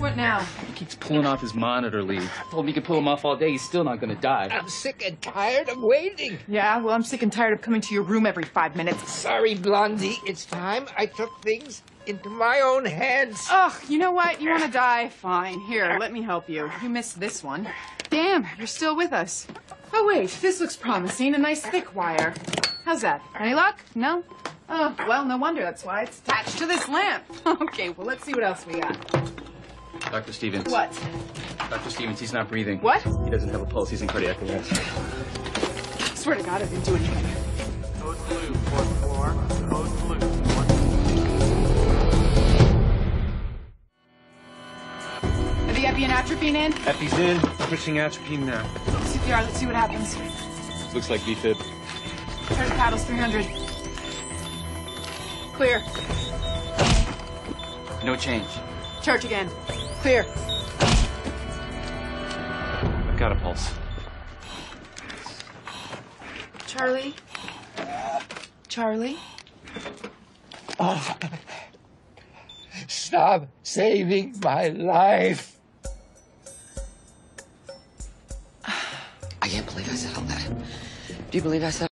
What now? He keeps pulling off his monitor lead. I told him he could pull him off all day. He's still not gonna die. I'm sick and tired of waiting. Yeah, well, I'm sick and tired of coming to your room every 5 minutes. Sorry, Blondie. It's time I took things into my own hands. Ugh, you know what? You want to die? Fine. Here, let me help you. You missed this one. Damn, you're still with us. Oh, wait, this looks promising. A nice thick wire. How's that? Any luck? No? Oh, well, no wonder. That's why it's attached to this lamp. Okay, well, let's see what else we got. Dr. Stevens. What? Dr. Stevens, he's not breathing. What? He doesn't have a pulse. He's in cardiac arrest. I swear to God, I didn't do anything. Code blue, fourth floor. Code blue. Are the epi and atropine in? Epi's in. Pushing atropine now. CPR, let's see what happens. Looks like VFib. Turn to paddles, 300. Clear. No change. Charge again. Clear. I've got a pulse. Charlie? Charlie? Oh, stop saving my life. I can't believe I said all that. Do you believe I said